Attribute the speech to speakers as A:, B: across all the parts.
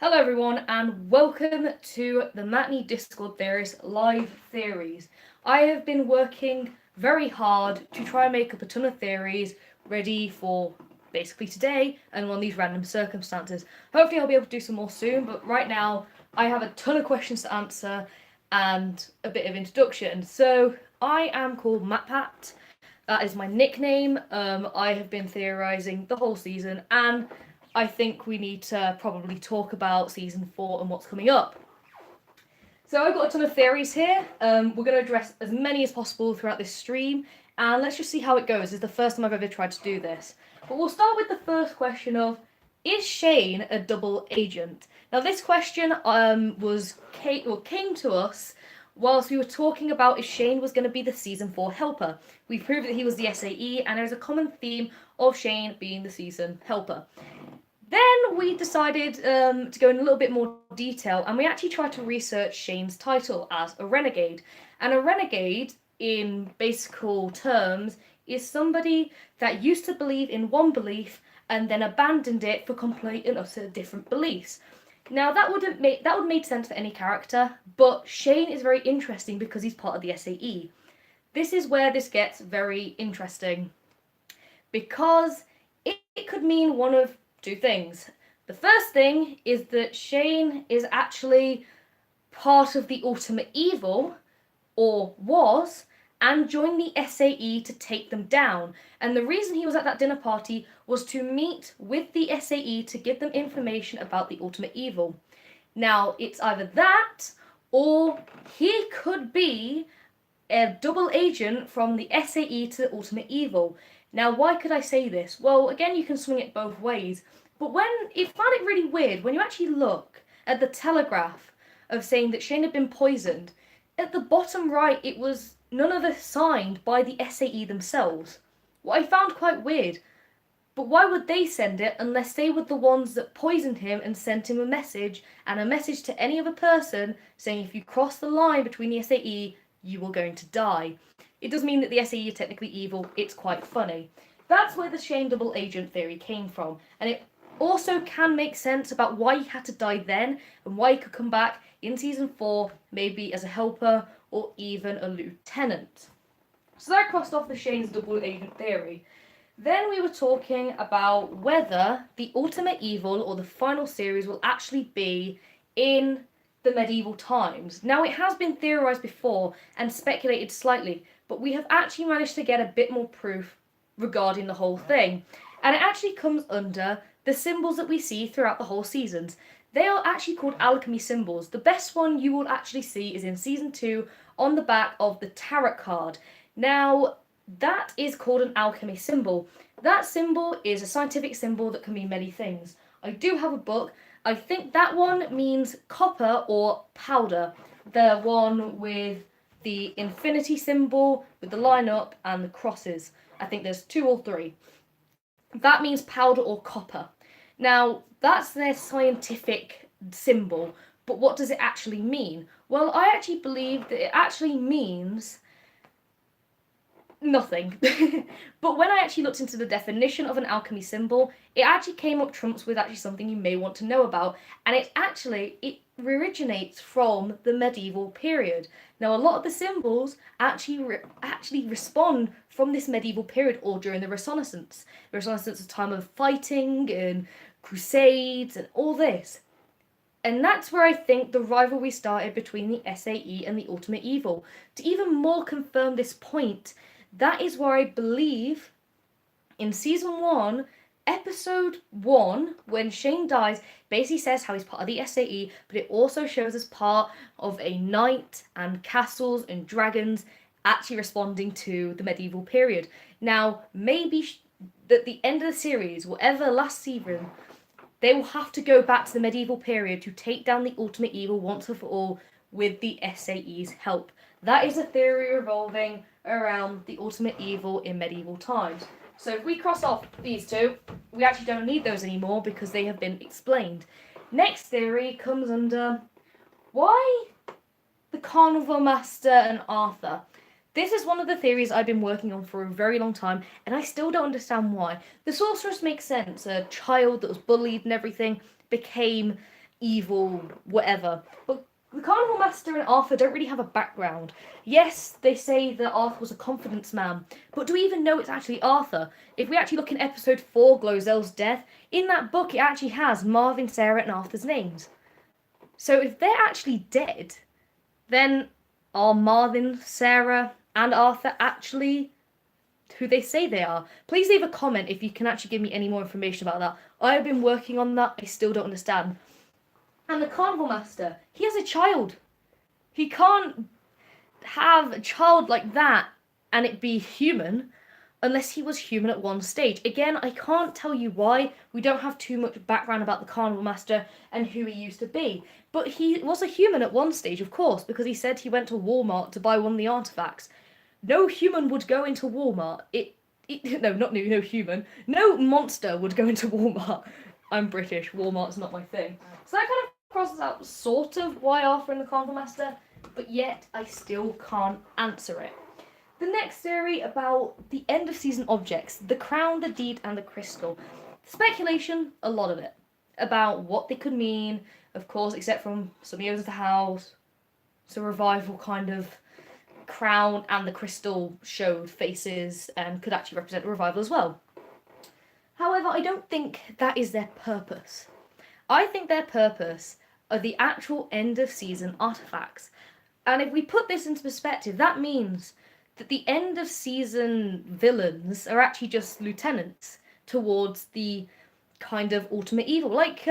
A: Hello everyone and welcome to the Matney Discord Theories live theories. I have been working very hard to try and make up a ton of theories ready for basically today and on these random circumstances. Hopefully I'll be able to do some more soon, but right now I have a ton of questions to answer and a bit of introduction. So I am called MatPat. That is my nickname. I have been theorizing the whole season, and I think we need to probably talk about season 4 and what's coming up. So I've got a ton of theories here. We're going to address as many as possible throughout this stream, and let's just see how it goes. It's the first time I've ever tried to do this. But we'll start with the first question of, is Shane a double agent? Now this question came to us whilst we were talking about if Shane was going to be the season 4 helper. We proved that he was the SAE, and there's a common theme of Shane being the season helper. Then we decided to go in a little bit more detail, and we actually tried to research Shane's title as a renegade. And a renegade, in basic terms, is somebody that used to believe in one belief and then abandoned it for complete and utter different beliefs. Now that would make sense for any character, but Shane is very interesting because he's part of the SAE. This is where this gets very interesting, because it could mean one of two things. The first thing is that Shane is actually part of the Ultimate Evil, or was, and joined the SAE to take them down. And the reason he was at that dinner party was to meet with the SAE to give them information about the Ultimate Evil. Now, it's either that, or he could be a double agent from the SAE to the Ultimate Evil. Now, why could I say this? Well, again, you can swing it both ways. But I found it really weird when you actually look at the telegraph of saying that Shane had been poisoned. At the bottom right, it was none of this signed by the SAE themselves. What I found quite weird. But why would they send it unless they were the ones that poisoned him and sent him a message to any other person saying if you cross the line between the SAE, you are going to die. It does mean that the SAE are technically evil. It's quite funny. That's where the Shane double agent theory came from, and it also can make sense about why he had to die then and why he could come back in season 4, maybe as a helper or even a lieutenant. So that crossed off the Shane's double agent theory. Then we were talking about whether the Ultimate Evil or the final series will actually be in the medieval times. Now, it has been theorized before and speculated slightly, but we have actually managed to get a bit more proof regarding the whole thing. And it actually comes under the symbols that we see throughout the whole seasons. They are actually called alchemy symbols. The best one you will actually see is in season 2 on the back of the tarot card. Now, that is called an alchemy symbol. That symbol is a scientific symbol that can mean many things. I do have a book. I think that one means copper or powder. The one with the infinity symbol, with the line up and the crosses. I think there's 2 or 3. That means powder or copper. Now, that's their scientific symbol, but what does it actually mean? Well, I actually believe that it actually means nothing. But when I actually looked into the definition of an alchemy symbol, it actually came up trumps with actually something you may want to know about, and it originates from the medieval period. Now, a lot of the symbols actually respond from this medieval period or during the Renaissance. The Renaissance is a time of fighting and crusades and all this. And that's where I think the rivalry started between the SAE and the Ultimate Evil. To even more confirm this point, that is where I believe in season 1, episode 1, when Shane dies, basically says how he's part of the SAE, but it also shows as part of a knight and castles and dragons actually responding to the medieval period. Now, maybe at the end of the series, whatever last season, they will have to go back to the medieval period to take down the Ultimate Evil once and for all with the SAE's help. That is a theory revolving around the Ultimate Evil in medieval times. So if we cross off these 2, we actually don't need those anymore because they have been explained. Next theory comes under why the Carnival Master and Arthur. This is one of the theories I've been working on for a very long time, and I still don't understand why. The sorceress makes sense. A child that was bullied and everything became evil, whatever. But the Carnival Master and Arthur don't really have a background. Yes, they say that Arthur was a confidence man, but do we even know it's actually Arthur? If we actually look in episode 4, Glozell's Death, in that book it actually has Marvin, Sarah, and Arthur's names. So if they're actually dead, then are Marvin, Sarah, and Arthur actually who they say they are? Please leave a comment if you can actually give me any more information about that. I have been working on that, I still don't understand. And the Carnival Master, he has a child. He can't have a child like that and it be human unless he was human at one stage. Again, I can't tell you why. We don't have too much background about the Carnival Master and who he used to be. But he was a human at one stage, of course, because he said he went to Walmart to buy one of the artifacts. No human would go into Walmart. No human. No monster would go into Walmart. I'm British. Walmart's not my thing. So that kind of crosses out sort of why Arthur and the Carnival Master, but yet I still can't answer it. The next theory about the end of season objects, the crown, the deed, and the crystal. Speculation, a lot of it, about what they could mean, of course, except from some years of the house. It's a revival kind of crown, and the crystal showed faces and could actually represent a revival as well. However, I don't think that is their purpose. I think their purpose are the actual end of season artifacts. And if we put this into perspective, that means that the end of season villains are actually just lieutenants towards the kind of ultimate evil, like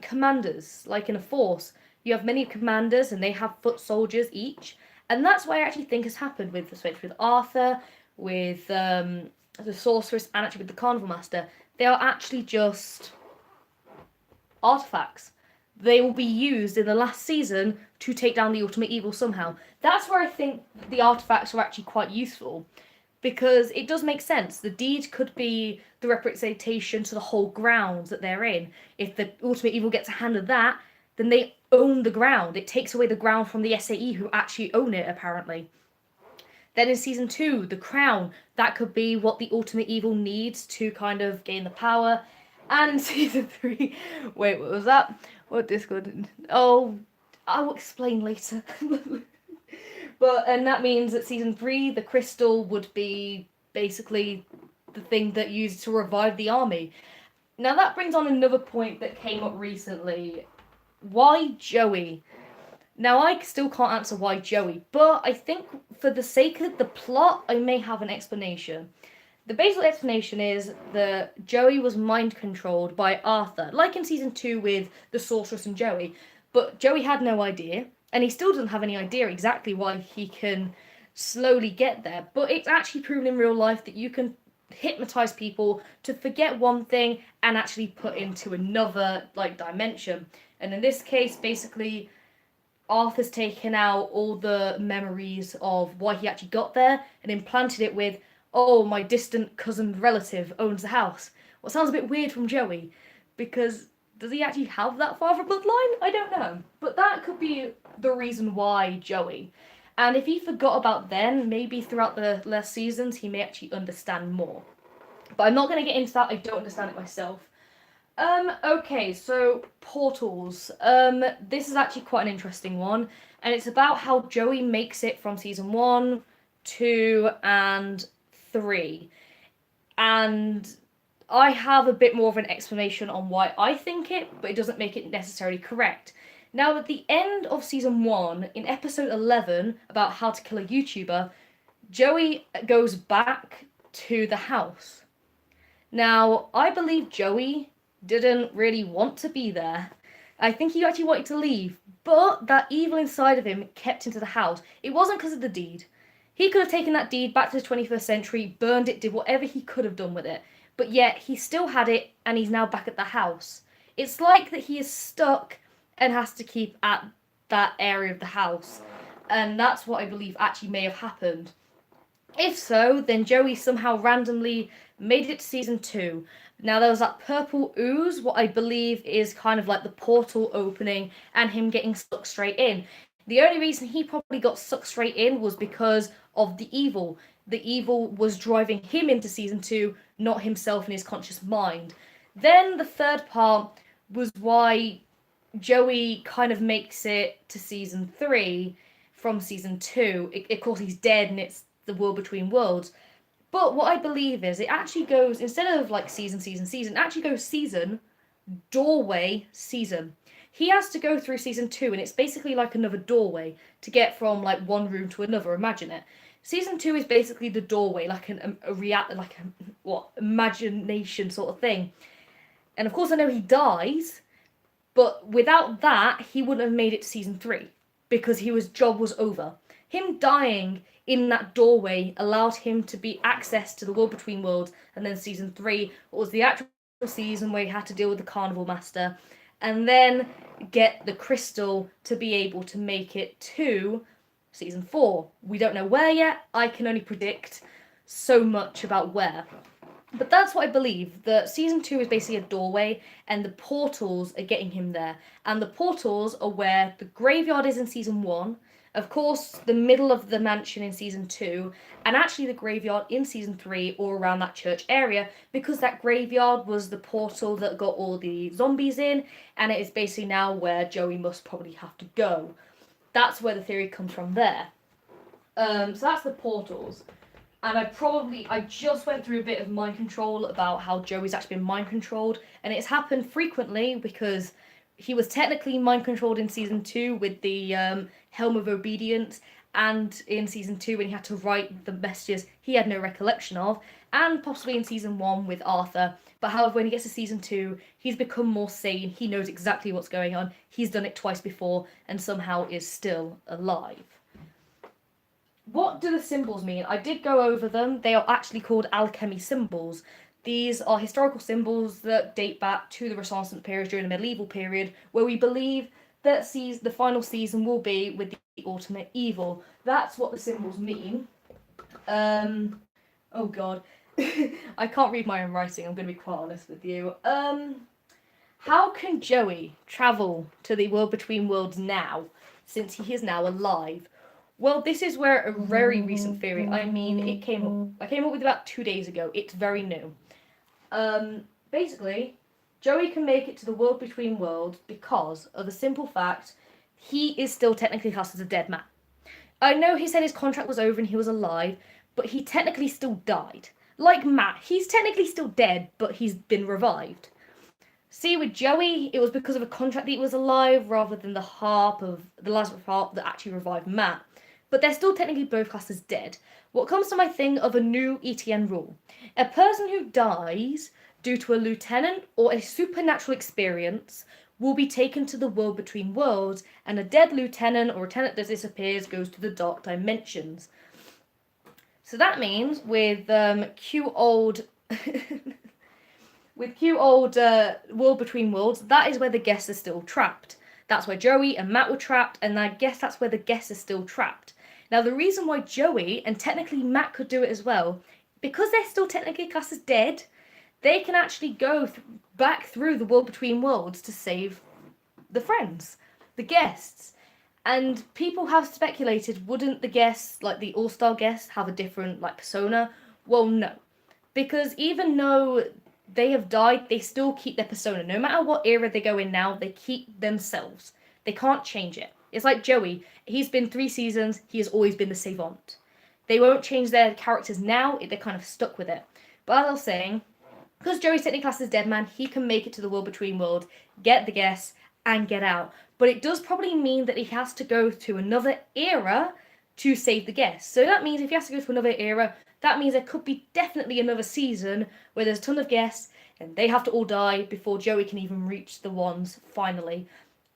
A: commanders, like in a force. You have many commanders and they have foot soldiers each. And that's what I actually think has happened with the switch with Arthur, with the sorceress, and actually with the Carnival Master. They are actually just artifacts. They will be used in the last season to take down the ultimate evil somehow. That's where I think the artifacts are actually quite useful, because it does make sense. The deed could be the representation to the whole grounds that they're in. If the ultimate evil gets a hand of that, then they own the ground. It takes away the ground from the SAE who actually own it, apparently. Then in season 2, the crown, that could be what the ultimate evil needs to kind of gain the power. And in season 3, wait, what was that? What Discord? Oh, I will explain later. And that means that season 3, the crystal would be basically the thing that used to revive the army. Now that brings on another point that came up recently. Why Joey? Now I still can't answer why Joey, but I think for the sake of the plot, I may have an explanation. The basic explanation is that Joey was mind controlled by Arthur, like in season 2 with the sorceress and Joey, but Joey had no idea, and he still doesn't have any idea exactly why he can slowly get there, but it's actually proven in real life that you can hypnotize people to forget one thing and actually put into another dimension. And in this case, basically, Arthur's taken out all the memories of why he actually got there and implanted it with, oh, my distant cousin relative owns the house. What sounds a bit weird from Joey, because does he actually have that far of a bloodline? I don't know. But that could be the reason why Joey. And if he forgot about then, maybe throughout the last seasons, he may actually understand more. But I'm not going to get into that. I don't understand it myself. Okay, so portals. This is actually quite an interesting one. And it's about how Joey makes it from season 1, 2, and 3. And I have a bit more of an explanation on why I think it, but it doesn't make it necessarily correct. Now, at the end of season 1, in episode 11, about how to kill a YouTuber, Joey goes back to the house. Now, I believe Joey didn't really want to be there. I think he actually wanted to leave, but that evil inside of him kept him to the house. It wasn't because of the deed. He could have taken that deed back to the 21st century, burned it, did whatever he could have done with it, but yet he still had it and he's now back at the house. It's like that he is stuck and has to keep at that area of the house, and that's what I believe actually may have happened. If so, then Joey somehow randomly made it to season 2. Now there was that purple ooze, what I believe is kind of like the portal opening and him getting sucked straight in. The only reason he probably got sucked straight in was because of the evil. The evil was driving him into season 2, not himself in his conscious mind. Then the third part was why Joey kind of makes it to season 3 from season 2. Of course, he's dead and it's the world between worlds. But what I believe is it actually goes, instead of like season, it actually goes season, doorway, season. He has to go through season 2, and it's basically like another doorway to get from like one room to another. Imagine it. Season 2 is basically the doorway, like imagination sort of thing. And of course, I know he dies, but without that, he wouldn't have made it to season 3 because his job was over. Him dying in that doorway allowed him to be access to the world between worlds, and then season 3 was the actual season where he had to deal with the Carnival Master, and then get the crystal to be able to make it to season 4. We don't know where yet. I can only predict so much about where. But that's what I believe. That season 2 is basically a doorway, and the portals are getting him there. And the portals are where the graveyard is in season 1, of course, the middle of the mansion in season 2, and actually the graveyard in season 3, or around that church area, because that graveyard was the portal that got all the zombies in, and it is basically now where Joey must probably have to go. That's where the theory comes from there. So that's the portals. And I just went through a bit of mind control about how Joey's actually been mind controlled, and it's happened frequently because he was technically mind controlled in season 2 with the Helm of Obedience, and in season 2 when he had to write the messages he had no recollection of, and possibly in season 1 with Arthur. But however, when he gets to season 2, he's become more sane, he knows exactly what's going on, he's done it twice before, and somehow is still alive. What do the symbols mean? I did go over them. They are actually called alchemy symbols. These are historical symbols that date back to the Renaissance period during the medieval period, where we believe that the final season will be with the ultimate evil. That's what the symbols mean. Oh god. I can't read my own writing, I'm going to be quite honest with you. How can Joey travel to the world between worlds now, since he is now alive? Well, this is where a very recent theory, I came up with about 2 days ago. It's very new. Basically, Joey can make it to the world between worlds because of the simple fact he is still technically classed as a dead man. I know he said his contract was over and he was alive, but he technically still died. Like Matt, he's technically still dead, but he's been revived. See, with Joey, it was because of a contract that he was alive rather than the Lazarus harp that actually revived Matt. But they're still technically both classed as dead. What comes to my thing of a new ETN rule? A person who dies due to a lieutenant or a supernatural experience will be taken to the world between worlds, and a dead lieutenant or lieutenant that disappears goes to the dark dimensions. So that means with Q old world between worlds, that is where the guests are still trapped. That's where Joey and Matt were trapped, and I guess that's where the guests are still trapped. Now, the reason why Joey, and technically Matt could do it as well, because they're still technically classed as dead, they can actually go back through the world between worlds to save the friends, the guests. And people have speculated, wouldn't the guests, like the all-star guests, have a different persona? Well, no. Because even though they have died, they still keep their persona. No matter what era they go in now, they keep themselves. They can't change it. It's like Joey. He's been 3 seasons. He has always been the savant. They won't change their characters now. They're kind of stuck with it. But as I was saying, because Joey's technically classed as dead man, he can make it to the world between worlds, get the guests, and get out. But it does probably mean that he has to go to another era to save the guests. So that means if he has to go to another era, that means there could be definitely another season where there's a ton of guests and they have to all die before Joey can even reach the ones finally.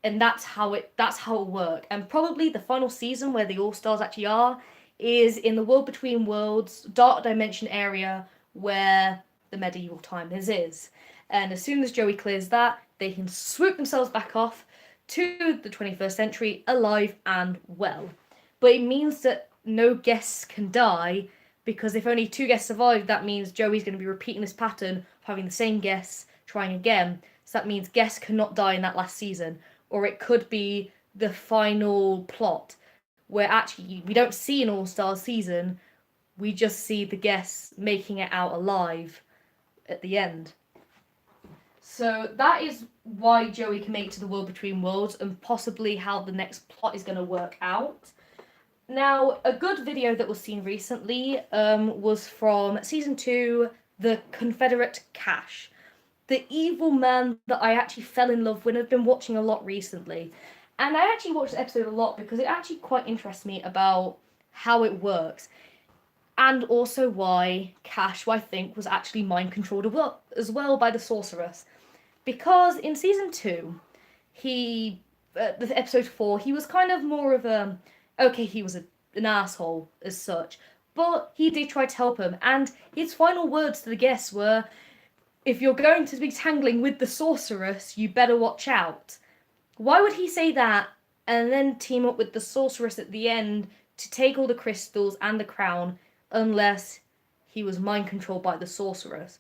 A: And that's how it works. And probably the final season where the All-Stars actually are is in the world between worlds, dark dimension area where the medieval time is. And as soon as Joey clears that, they can swoop themselves back off to the 21st century alive and well. But it means that no guests can die, because if only 2 guests survive, that means Joey's going to be repeating this pattern of having the same guests trying again. So that means guests cannot die in that last season. Or it could be the final plot where actually we don't see an all-star season, we just see the guests making it out alive at the end. So that is why Joey can make it to the World Between Worlds, and possibly how the next plot is going to work out. Now, a good video that was seen recently was from Season 2, The Confederate Cash. The evil man that I actually fell in love with and have been watching a lot recently. And I actually watched the episode a lot because it actually quite interests me about how it works. And also why Cash, who I think, was actually mind controlled as well by the sorceress. Because in Season 2, the episode 4, he was kind of more of a... Okay, he was an asshole as such. But he did try to help him. And his final words to the guests were, if you're going to be tangling with the sorceress, you better watch out. Why would he say that and then team up with the sorceress at the end to take all the crystals and the crown unless he was mind controlled by the sorceress?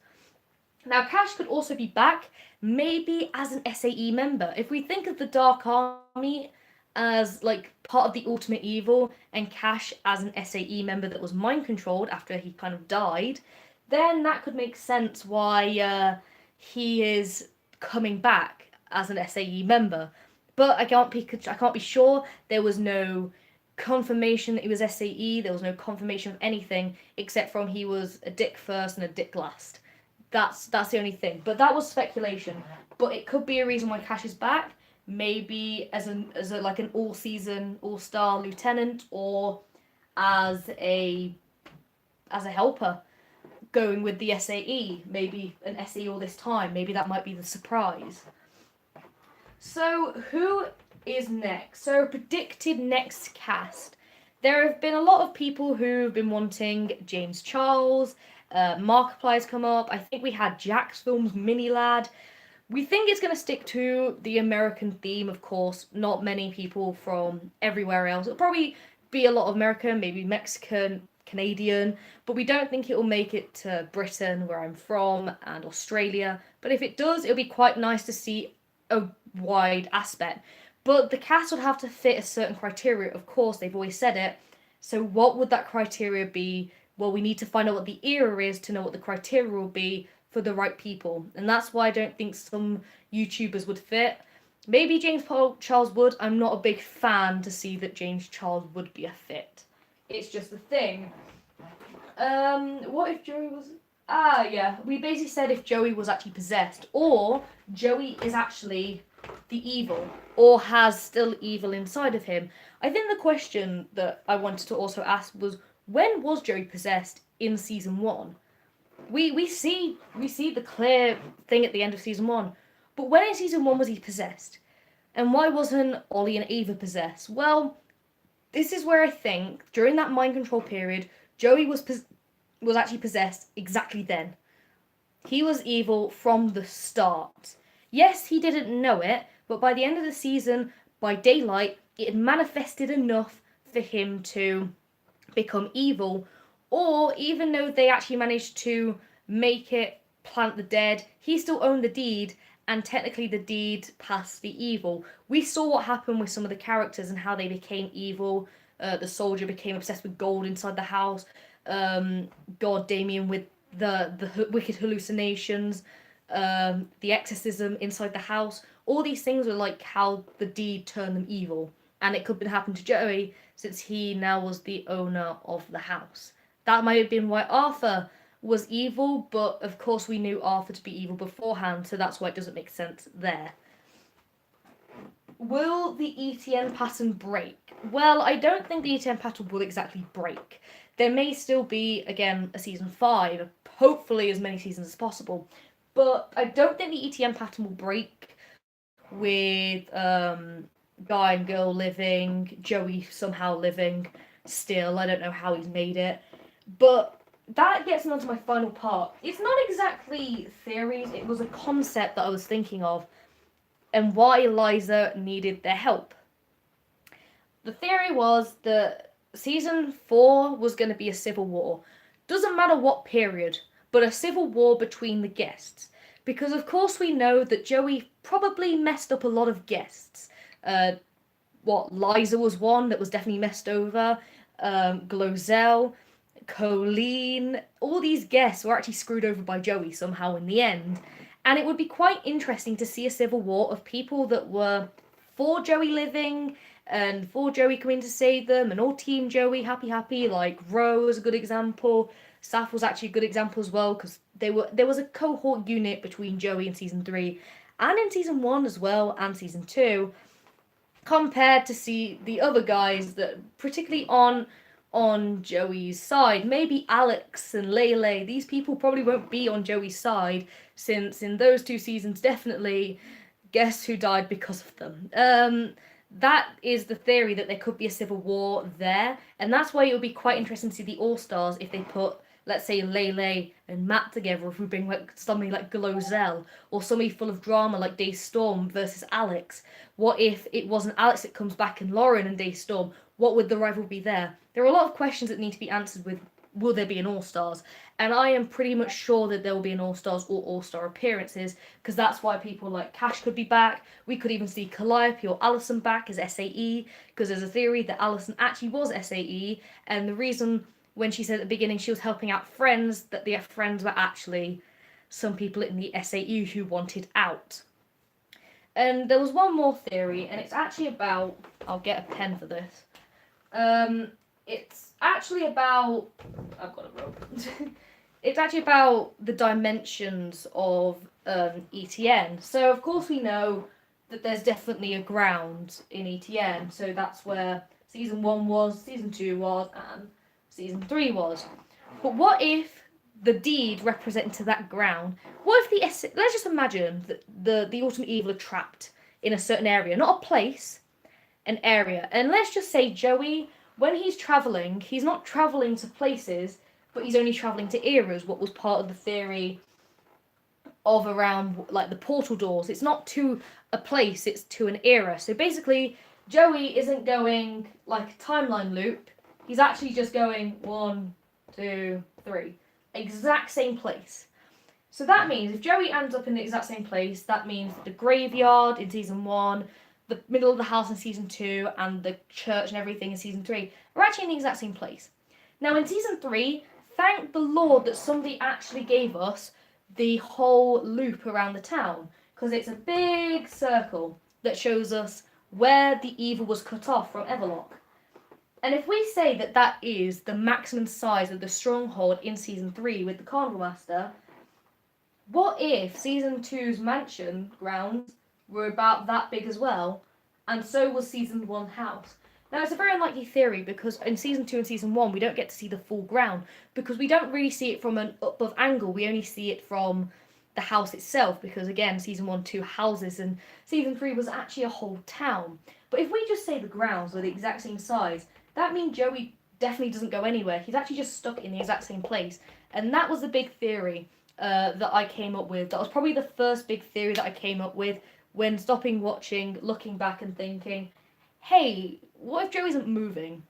A: Now, Cash could also be back, maybe as an SAE member. If we think of the Dark Army as like part of the ultimate evil and Cash as an SAE member that was mind controlled after he kind of died, then that could make sense why he is coming back as an SAE member. But I can't be sure. There was no confirmation that he was SAE. There was no confirmation of anything except from he was a dick first and a dick last. That's the only thing. But that was speculation. But it could be a reason why Cash is back. Maybe as a like an all-season, all-star lieutenant, or as a helper going with the SAE. Maybe an SAE all this time. Maybe that might be the surprise. So who is next? So predicted next cast. There have been a lot of people who've been wanting James Charles. Markiplier's come up. I think we had Jack's Films Mini Lad. We think it's going to stick to the American theme, of course. Not many people from everywhere else. It'll probably be a lot of American, maybe Mexican, Canadian, but we don't think it will make it to Britain, where I'm from, and Australia. But if it does, it'll be quite nice to see a wide aspect. But the cast would have to fit a certain criteria, of course, they've always said it. So what would that criteria be? Well, we need to find out what the era is to know what the criteria will be for the right people. And that's why I don't think some YouTubers would fit. Maybe James Charles would. I'm not a big fan to see that James Charles would be a fit. It's just a thing. What if Joey was... yeah. We basically said if Joey was actually possessed, or Joey is actually the evil, or has still evil inside of him. I think the question that I wanted to also ask was, when was Joey possessed in Season 1? We see the clear thing at the end of Season 1, but when in Season 1 was he possessed? And why wasn't Ollie and Ava possessed? Well, this is where I think, during that mind control period, Joey was actually possessed exactly then. He was evil from the start. Yes, he didn't know it, but by the end of the season, by daylight, it had manifested enough for him to become evil. Or even though they actually managed to make it plant the dead, he still owned the deed, and technically the deed passed the evil. We saw what happened with some of the characters and how they became evil. The soldier became obsessed with gold inside the house. God Damien with the wicked hallucinations. The exorcism inside the house. All these things were like how the deed turned them evil. And it could have happened to Joey, since he now was the owner of the house. That might have been why Arthur was evil, but of course we knew Arthur to be evil beforehand, so that's why it doesn't make sense there. Will the ETN pattern break? Well, I don't think the ETN pattern will exactly break. There may still be, again, a Season 5, hopefully as many seasons as possible, but I don't think the ETN pattern will break with guy and girl living, Joey somehow living still. I don't know how he's made it. But that gets me onto my final part. It's not exactly theories, it was a concept that I was thinking of, and why Eliza needed their help. The theory was that Season 4 was going to be a civil war. Doesn't matter what period, but a civil war between the guests. Because of course we know that Joey probably messed up a lot of guests. Liza was one that was definitely messed over. Glozell, Colleen, all these guests were actually screwed over by Joey somehow in the end. And it would be quite interesting to see a civil war of people that were for Joey living and for Joey coming to save them and all team Joey, happy, like Ro is a good example. Saf was actually a good example as well, because there was a cohort unit between Joey in season 3 and in season 1 as well, and season 2, compared to see the other guys that particularly on Joey's side. Maybe Alex and Lele, these people probably won't be on Joey's side, since in those 2 seasons, definitely, guess who died because of them. That is the theory, that there could be a civil war there, and that's why it would be quite interesting to see the All-Stars if they put, let's say, Lele and Matt together, if we bring like somebody like Glozell, or somebody full of drama like Daystorm versus Alex. What if it wasn't Alex that comes back and Lauren and Daystorm? What would the rival be there? There are a lot of questions that need to be answered with, will there be an All-Stars? And I am pretty much sure that there will be an All-Stars or All-Star appearances, because that's why people like Cash could be back. We could even see Calliope or Allison back as SAE, because there's a theory that Allison actually was SAE, and the reason when she said at the beginning she was helping out friends, that the friends were actually some people in the SAE who wanted out. And there was one more theory, and it's actually about, I'll get a pen for this. It's actually about, I've got a rope. It's actually about the dimensions of ETN. So of course we know that there's definitely a ground in ETN. So that's where season 1 was, season 2 was, and season 3 was. But what if the deed represented to that ground? What if let's just imagine that the Ultimate Evil are trapped in a certain area, not a place, an area. And let's just say Joey, when he's travelling, he's not travelling to places, but he's only travelling to eras, what was part of the theory of around like the portal doors. It's not to a place, it's to an era. So basically, Joey isn't going like a timeline loop, he's actually just going 1, 2, 3. Exact same place. So that means if Joey ends up in the exact same place, that means the graveyard in season 1, the middle of the house in season 2, and the church and everything in season 3 are actually in the exact same place. Now in season 3, thank the Lord that somebody actually gave us the whole loop around the town, because it's a big circle that shows us where the evil was cut off from Everlock. And if we say that that is the maximum size of the stronghold in season 3 with the Carnival Master, what if season 2's mansion grounds were about that big as well, and so was season 1 house? Now it's a very unlikely theory, because in season 2 and season 1 we don't get to see the full ground, because we don't really see it from an above angle, we only see it from the house itself, because again, season 1, 2 houses, and season 3 was actually a whole town. But if we just say the grounds were the exact same size, that means Joey definitely doesn't go anywhere, he's actually just stuck in the exact same place. And that was the big theory that I came up with. That was probably the first big theory that I came up with when stopping watching, looking back and thinking, hey, what if Joe isn't moving?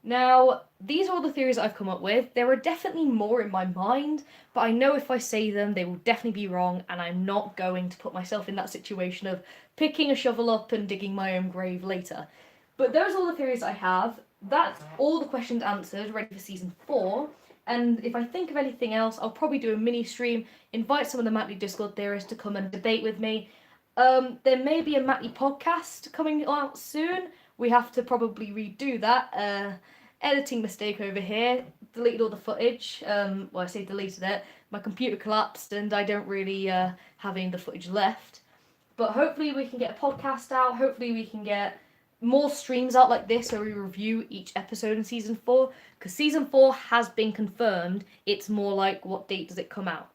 A: Now, these are all the theories I've come up with. There are definitely more in my mind, but I know if I say them, they will definitely be wrong, and I'm not going to put myself in that situation of picking a shovel up and digging my own grave later. But those are all the theories I have. That's all the questions answered, ready for season 4. And if I think of anything else, I'll probably do a mini stream, invite some of the Matley Discord theorists to come and debate with me. There may be a Matley podcast coming out soon. We have to probably redo that. Editing mistake over here. Deleted all the footage. Well, I say deleted it. My computer collapsed and I don't really have any of the footage left. But hopefully we can get a podcast out. Hopefully we can get more streams out like this where we review each episode in season 4, because season 4 has been confirmed. It's more like, what date does it come out?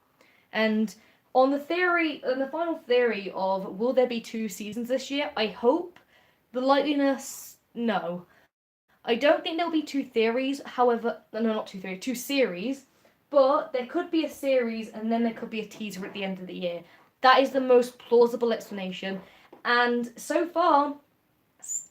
A: And on the final theory of will there be 2 seasons this year, I hope. The likeliness, no. I don't think there'll be 2 theories, however, no, not 2 theories, 2 series, but there could be a series and then there could be a teaser at the end of the year. That is the most plausible explanation, and so far,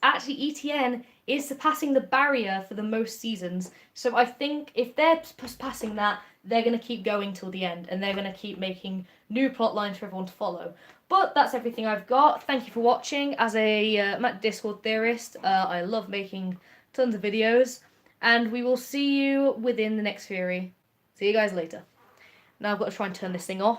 A: actually ETN is surpassing the barrier for the most seasons. So I think if they're passing that, they're going to keep going till the end, and they're going to keep making new plot lines for everyone to follow. But that's everything I've got. Thank you for watching. As a Matt Discord theorist, I love making tons of videos, and we will see you within the next theory. See you guys later. Now I've got to try and turn this thing off.